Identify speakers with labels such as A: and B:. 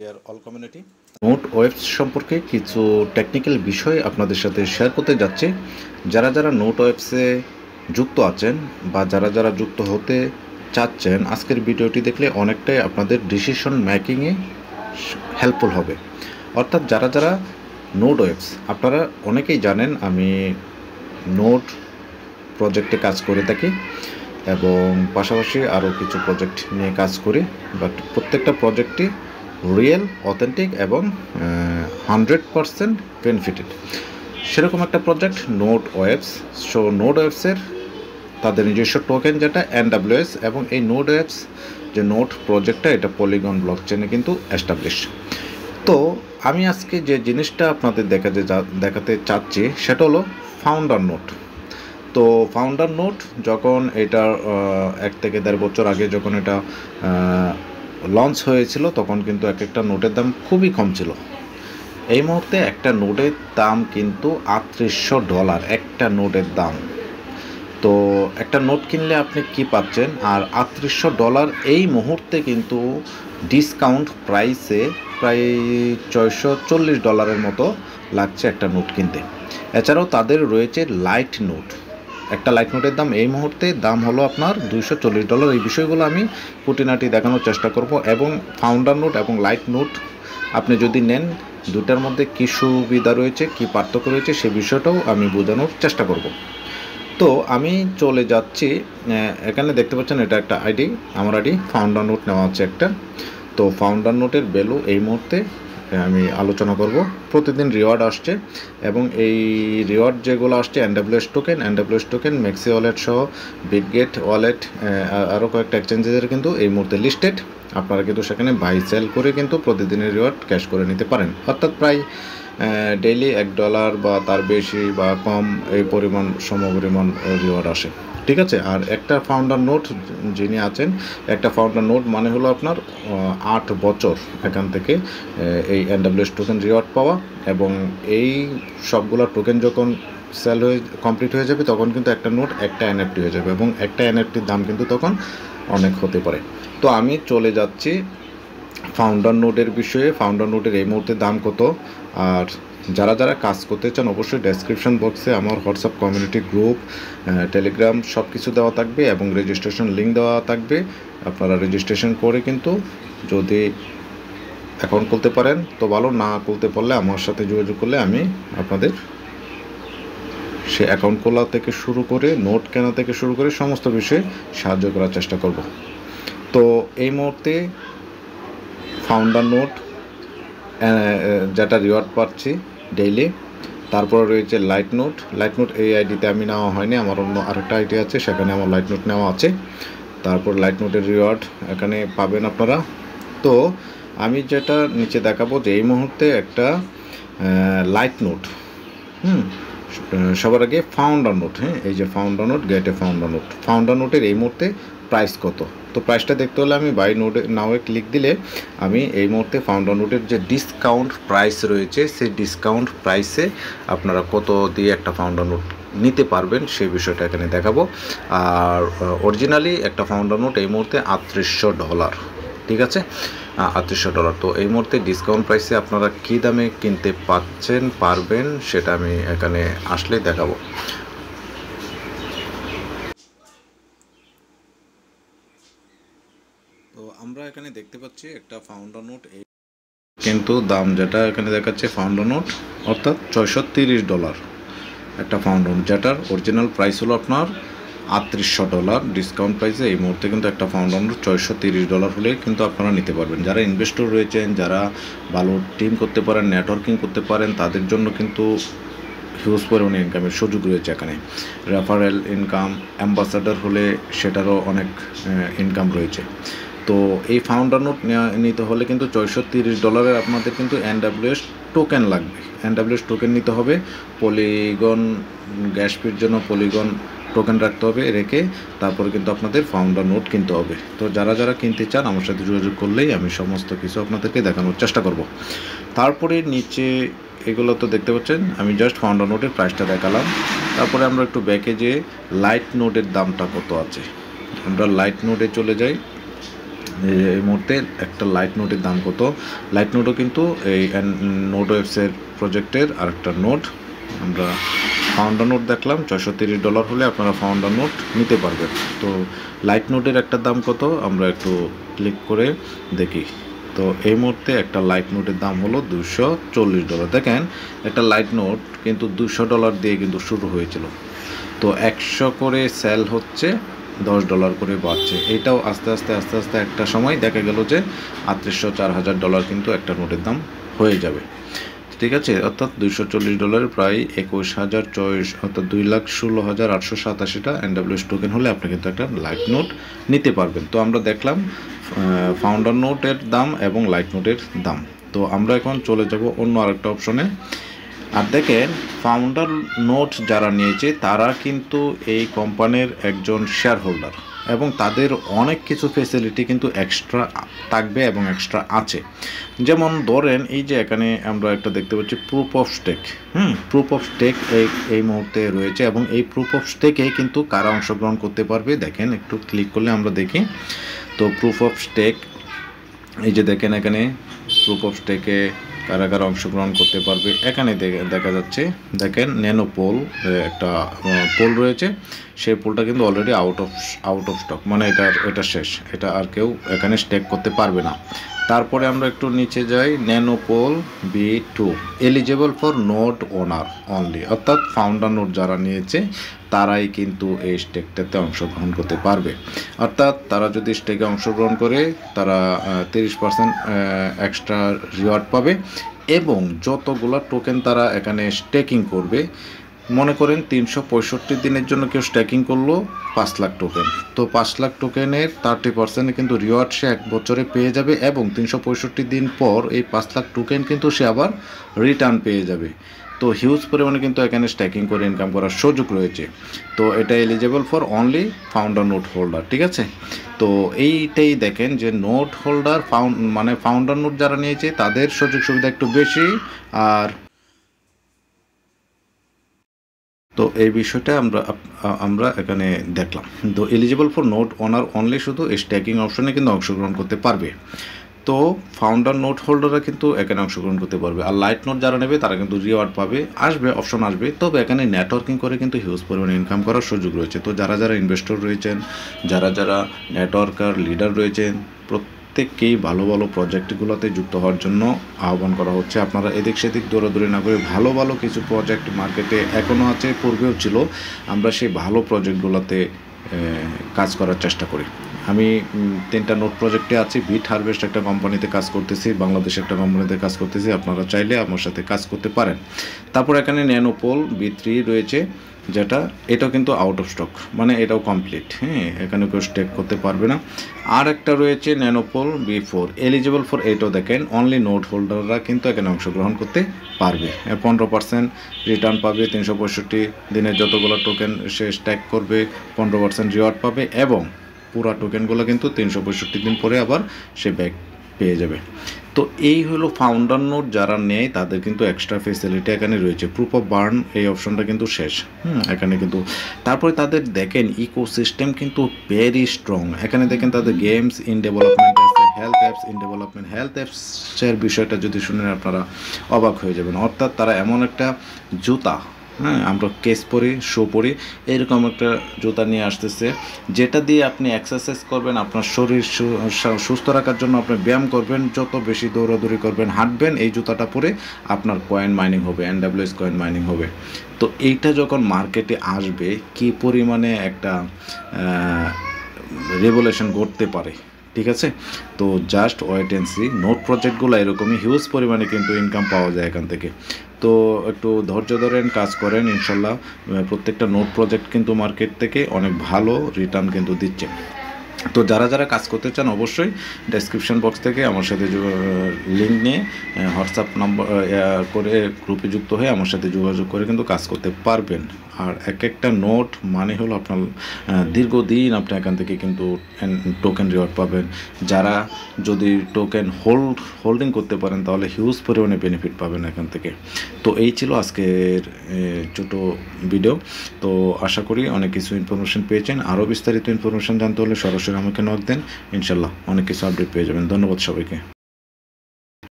A: Deer all community, note ওয়েবস সম্পর্কে কিছু technical বিষয় আপনাদের সাথে শেয়ার করতে যাচ্ছি। যারা যারা নোট ওয়েবসে যুক্ত আছেন বা যারা যারা যুক্ত হতে চাচ্ছেন, আজকের ভিডিওটি দেখলে অনেকটাই আপনাদের ডিসিশন মেকিংয়ে হেল্পফুল হবে। অর্থাৎ যারা যারা নোট ওয়েবস, আপনারা অনেকেই জানেন আমি নোট প্রজেক্টে কাজ করে থাকি এবং পাশাপাশি আরও কিছু প্রজেক্ট নিয়ে কাজ করি, বাট প্রত্যেকটা প্রজেক্টই রিয়েল, অথেন্টিক এবং 100% বেনিফিটেড। সেরকম একটা প্রজেক্ট নোট ওয়েবস। সো নোট ওয়েবসের তাদের নিজস্ব টোকেন যেটা NWS, এবং এই নোট ওয়েবস যে নোট প্রজেক্টটা এটা পলিগন ব্লকচেনে কিন্তু এস্টাবলিশ। তো আমি আজকে যে জিনিসটা আপনাদের দেখাতে চাচ্ছি সেটা হলো ফাউন্ডার নোট। তো ফাউন্ডার নোট যখন এটা 1 থেকে 1.5 বছর আগে যখন এটা লঞ্চ হয়েছিল, তখন কিন্তু এক একটা নোটের দাম খুবই কম ছিল। এই মুহূর্তে একটা নোটের দাম কিন্তু $3800 একটা নোটের দাম। তো একটা নোট কিনলে আপনি কি পাচ্ছেন, আর $3800 এই মুহূর্তে কিন্তু ডিসকাউন্ট প্রাইসে প্রায় $640 মতো লাগছে একটা নোট কিনতে। এছাড়াও তাদের রয়েছে লাইট নোট। একটা লাইট নোটের দাম এই মুহূর্তে দাম হলো আপনার $240। এই বিষয়গুলো আমি খুঁটিনাটি দেখানোর চেষ্টা করব, এবং ফাউন্ডার নোট এবং লাইট নোট আপনি যদি নেন, দুটার মধ্যে কী সুবিধা রয়েছে, কী পার্থক্য রয়েছে, সে বিষয়টাও আমি বোঝানোর চেষ্টা করব। তো আমি চলে যাচ্ছি, এখানে দেখতে পাচ্ছেন এটা একটা আইডি, আমার আইডি ফাউন্ডার নোট নেওয়া আছে একটা। তো ফাউন্ডার নোটের ভ্যালু এই মুহূর্তে আমি আলোচনা করব। প্রতিদিন রিওয়ার্ড আসছে, এবং এই রিওয়ার্ড যেগুলো আসছে NWS টোকেন ম্যাক্সি ওয়ালেট সহ বিটগেট ওয়ালেট, আরও কয়েকটা এক্সচেঞ্জের কিন্তু এই মুহূর্তে লিস্টেড। আপনারা কিন্তু সেখানে বাই সেল করে কিন্তু প্রতিদিনের রিওয়ার্ড ক্যাশ করে নিতে পারেন। অর্থাৎ প্রায় ডেইলি $1 বা তার বেশি বা কম এই পরিমাণ সমপরিমাণ রিওয়ার্ড আসে, ঠিক আছে। আর একটা ফাউন্ডার নোট যিনি আছেন, একটা ফাউন্ডার নোট মানে হলো আপনার 8 বছর এখান থেকে এই NWS টোকেন রিওয়ার্ড পাওয়া, এবং এই সবগুলো টোকেন যখন সেল হয়ে কমপ্লিট হয়ে যাবে, তখন কিন্তু একটা নোট একটা NFT হয়ে যাবে, এবং একটা NFTর দাম কিন্তু তখন অনেক হতে পারে। তো আমি চলে যাচ্ছি ফাউন্ডার নোটের বিষয়ে। ফাউন্ডার নোটের এই মুহূর্তে দাম কত, আর যারা যারা কাজ করতে চান অবশ্যই ডেসক্রিপশন বক্সে আমার হোয়াটসঅ্যাপ কমিউনিটি গ্রুপ, টেলিগ্রাম সব কিছু দেওয়া থাকবে, এবং রেজিস্ট্রেশন লিঙ্ক দেওয়া থাকবে। আপনারা রেজিস্ট্রেশন করে কিন্তু যদি অ্যাকাউন্ট খুলতে পারেন তো ভালো, না খুলতে পারলে আমার সাথে যোগাযোগ করলে আমি আপনাদের সে অ্যাকাউন্ট খোলা থেকে শুরু করে নোট কেনা থেকে শুরু করে সমস্ত বিষয়ে সাহায্য করার চেষ্টা করব। তো এই মুহূর্তে ফাউন্ডার নোট যেটা রিওয়ার্ড পাচ্ছি ডেইলি, তারপরে রয়েছে লাইট নোট। এই আইডিতে আমি নেওয়া হয়নি, আমার অন্য আরেকটা আইডি আছে, সেখানে আমার লাইট নোট নেওয়া আছে। তারপর লাইট নোটের রিওয়ার্ড এখানে পাবেন আপনারা। তো আমি যেটা নিচে দেখাবো যে এই মুহূর্তে একটা লাইট নোট, সবার আগে ফাউন্ডার নোট, এই যে ফাউন্ডার নোট, গেটে ফাউন্ডার নোটের এই মুহূর্তে প্রাইস কত। তো প্রাইসটা দেখতে হলে আমি বাই নোটে নাও ক্লিক দিলে আমি এই মুহূর্তে ফাউন্ডার নোটের যে ডিসকাউন্ট প্রাইস রয়েছে, সেই ডিসকাউন্ট প্রাইসে আপনারা কত দিয়ে একটা ফাউন্ডার নোট নিতে পারবেন সেই বিষয়টা এখানে দেখাবো। আর অরিজিনালি একটা ফাউন্ডার নোট এই মুহূর্তে $3800, ঠিক আছে, $3800। তো এই মুহূর্তে ডিসকাউন্ট প্রাইসে আপনারা কী দামে কিনতে পারবেন সেটা আমি এখানে আসলে দেখাবো। তো আমরা এখানে দেখতে পাচ্ছি একটা ফাউন্ডার নোট, এই কিন্তু দাম যেটা এখানে দেখাচ্ছে ফাউন্ডার নোট, অর্থাৎ $630 একটা ফাউন্ডার নোট, যেটার অরিজিনাল প্রাইস হলো আপনার $3800। ডিসকাউন্ট প্রাইসে এই মুহূর্তে কিন্তু একটা ফাউন্ডার নোট $630 হলে কিন্তু আপনারা নিতে পারবেন। যারা ইনভেস্টর রয়েছেন, যারা ভালো টিম করতে পারেন, নেটওয়ার্কিং করতে পারেন, তাদের জন্য কিন্তু হিউজ পরিমাণে ইনকামের সুযোগ রয়েছে এখানে। রেফারেল ইনকাম, অ্যাম্বাসাডার হলে সেটারও অনেক ইনকাম রয়েছে। তো এই ফাউন্ডার নোট নিতে হলে কিন্তু $630 আপনাদের কিন্তু NWS টোকেন লাগবে। NWS টোকেন নিতে হবে, পলিগন গ্যাস ফির জন্য পলিগন টোকেন রাখতে হবে, রেখে তারপরে কিন্তু আপনাদের ফাউন্ডার নোট কিনতে হবে। তো যারা যারা কিনতে চান আমার সাথে যোগাযোগ করলেই আমি সমস্ত কিছু আপনাদেরকে দেখানোর চেষ্টা করব। তারপরে নিচে এগুলো তো দেখতে পাচ্ছেন, আমি জাস্ট ফাউন্ডার নোটের প্রাইসটা দেখালাম। তারপরে আমরা একটু ব্যাকে যে লাইট নোটের দামটা কত আছে, আমরা লাইট নোটে চলে যাই। এই মুহূর্তে একটা লাইট নোটের দাম কত, লাইট নোটও কিন্তু এই নোট ওয়েবসের প্রজেক্টের আরেকটা নোট। আমরা ফাউন্ডার নোট দেখলাম $630 হলে আপনারা ফাউন্ডার নোট নিতে পারবেন। তো লাইট নোটের একটা দাম কত আমরা একটু ক্লিক করে দেখি। তো এই মুহূর্তে একটা লাইট নোটের দাম হলো $240। দেখেন একটা লাইট নোট কিন্তু $200 দিয়ে কিন্তু শুরু হয়েছিল, তো 100 করে সেল হচ্ছে, $10 করে বাড়ছে। এইটাও আস্তে আস্তে আস্তে আস্তে একটা সময় দেখা গেল যে $3,400 কিন্তু একটা নোটের দাম হয়ে যাবে। ঠিক আছে, অর্থাৎ $240 প্রায় 21,024 অর্থাৎ 2,16,887টা NWS টোকেন হলে আপনি কিন্তু একটা লাইট নোট নিতে পারবেন। তো আমরা দেখলাম ফাউন্ডার নোটের দাম এবং লাইট নোটের দাম। তো আমরা এখন চলে যাব অন্য আরেকটা অপশনে। আর দেখেন ফাউন্ডার নোট যারা নিয়েছে তারা কিন্তু এই কোম্পানির একজন শেয়ার হোল্ডার এবং তাদের অনেক কিছু ফেসিলিটি কিন্তু এক্সট্রা থাকবে এবং এক্সট্রা আছে। যেমন ধরেন এই যে এখানে আমরা একটা দেখতে পাচ্ছি proof of stake. Proof of stake এই মুহূর্তে রয়েছে এবং এই প্রুফ অফ স্টেকে কিন্তু কারা অংশগ্রহণ করতে পারবে দেখেন, একটু ক্লিক করলে আমরা দেখি। তো প্রুফ অফ স্টেক এই যে দেখেন এখানে প্রুফ অফ স্টেকে কারা কারা অংশগ্রহণ করতে পারবে এখানে দেখা যাচ্ছে। দেখেন ন্যানো পোল একটা পোল রয়েছে, সেই পোলটা কিন্তু অলরেডি আউট অফ স্টক, মানে এটা শেষ, এটা আর কেউ এখানে স্টেক করতে পারবে না। তারপরে আমরা একটু নিচে যাই, nano pool B2 eligible for note owner only, অর্থাৎ ফাউন্ডার নোট যারা নিয়েছে তারাই কিন্তু এই স্টেকটাতে অংশগ্রহণ করতে পারবে। অর্থাৎ তারা যদি স্টেকে অংশগ্রহণ করে তারা 30% এক্সট্রা রিওয়ার্ড পাবে এবং যতগুলো টোকেন তারা এখানে স্টেকিং করবে, মনে করেন 365 দিনের জন্য কেউ স্টেকিং করলো 5 লাখ টোকেন, তো 5 লাখ টোকেনের 30% কিন্তু রিওয়ার্ড সে 1 বছরে পেয়ে যাবে এবং 365 দিন পর এই 5 লাখ টোকেন কিন্তু সে আবার রিটার্ন পেয়ে যাবে। তো হিউজ পরিমাণে কিন্তু এখানে স্ট্যাকিং করে ইনকাম করার সুযোগ রয়েছে। তো এটা eligible for only founder note holder. ঠিক আছে, তো এইটাই দেখেন যে নোট হোল্ডার মানে ফাউন্ডার নোট যারা নিয়েছে তাদের সুযোগ সুবিধা একটু বেশি। আর তো এই বিষয়টা আমরা এখানে দেখলাম। তো eligible for note owner only শুধু স্ট্যাকিং অপশনে কিন্তু অংশগ্রহণ করতে পারবে। তো ফাউন্ডার নোট হোল্ডাররা কিন্তু এখানে অংশগ্রহণ করতে পারবে। আর লাইট নোট যারা নেবে তারা কিন্তু রিওয়ার্ড পাবে, অপশন আসবে, তবে এখানে নেটওয়ার্কিং করে কিন্তু হিউজ পরিমাণে ইনকাম করার সুযোগ রয়েছে। তো যারা ইনভেস্টর রয়েছেন, যারা নেটওয়ার্কার লিডার রয়েছেন, প্রত্যেককেই ভালো ভালো প্রজেক্টগুলোতে যুক্ত হওয়ার জন্য আহ্বান করা হচ্ছে। আপনারা এদিক সেদিক দৌড়াদৌড়ি না করে ভালো কিছু প্রজেক্ট মার্কেটে এখনও আছে, পূর্বেও ছিল, আমরা সেই ভালো প্রজেক্টগুলোতে কাজ করার চেষ্টা করি। আমি 3টা নোট প্রজেক্টে আছি। বিট হারভেস্ট একটা কোম্পানিতে কাজ করতেছি, বাংলাদেশে একটা কোম্পানিতে কাজ করতেছি, আপনারা চাইলে আমার সাথে কাজ করতে পারেন। তারপর এখানে ন্যানোপোল B3 রয়েছে, এটাও কিন্তু আউট অফ স্টক, মানে এটাও কমপ্লিট। এখানে কেউ স্টেক করতে পারবে না। আর একটা রয়েছে ন্যানোপোল B4 এলিজিবল ফর, এটাও দেখেন অনলি নোট হোল্ডাররা কিন্তু এখানে অংশগ্রহণ করতে পারবে। 15% রিটার্ন পাবে, 365 দিনের যতগুলো টোকেন সে স্ট্যাক করবে 15% রিওয়ার্ড পাবে এবং পুরা টোকেনগুলো কিন্তু 365 দিন পরে আবার সে ব্যাক পেয়ে যাবে। তো এই হলো ফাউন্ডার নোট যারা নেয় তাদের কিন্তু এক্সট্রা ফেসিলিটি এখানে রয়েছে। প্রুফ অফ বার্ন এই অপশনটা কিন্তু শেষ। এখানে কিন্তু তারপরে তাদের দেখেন ইকোসিস্টেম কিন্তু ভেরি স্ট্রং। এখানে দেখেন তাদের গেমস ইন ডেভেলপমেন্ট আছে, health apps in development. Health অ্যাপসের বিষয়টা যদি শুনেন আপনারা অবাক হয়ে যাবেন। অর্থাৎ তারা এমন একটা জুতা, আমরা কেস পরি, শো পরি, এরকম একটা জুতা নিয়ে আসতেছে যেটা দিয়ে আপনি এক্সারসাইজ করবেন, আপনার শরীর সুস্থ রাখার জন্য আপনি ব্যায়াম করবেন, যত বেশি দৌড়াদৌড়ি করবেন, হাঁটবেন, এই জুতাটা পরে আপনার কয়েন মাইনিং হবে, NWS কয়েন মাইনিং হবে। তো এইটা যখন মার্কেটে আসবে কী পরিমাণে একটা রেভলিউশন ঘটতে পারে, ঠিক আছে। তো just wait and see. Note প্রজেক্টগুলো এরকমই হিউজ পরিমাণে কিন্তু ইনকাম পাওয়া যায় এখান থেকে। তো একটু ধৈর্য ধরেন, কাজ করেন, ইনশাল্লাহ প্রত্যেকটা নোট প্রজেক্ট কিন্তু মার্কেট থেকে অনেক ভালো রিটার্ন কিন্তু দিচ্ছে। তো যারা কাজ করতে চান অবশ্যই ডেসক্রিপশন বক্স থেকে আমার সাথে লিঙ্ক নিয়ে হোয়াটসঅ্যাপ নম্বর করে গ্রুপে যুক্ত হয়ে আমার সাথে যোগাযোগ করে কিন্তু কাজ করতে পারবেন। আর এক একটা নোট মানে হলো আপনার দীর্ঘদিন আপনি এখান থেকে কিন্তু টোকেন রিওয়ার্ড পাবেন। যারা যদি টোকেন হোল্ডিং করতে পারেন তাহলে হিউজ পরিমাণে বেনিফিট পাবেন এখান থেকে। তো এই ছিল আজকের ছোটো ভিডিও। তো আশা করি অনেক কিছু ইনফরমেশন পেয়েছেন। আরও বিস্তারিত ইনফরমেশন জানতে হলে সরাসরি আমাকে নক দেন, ইনশাল্লাহ অনেক কিছু আপডেট পেয়ে যাবেন। ধন্যবাদ সবাইকে।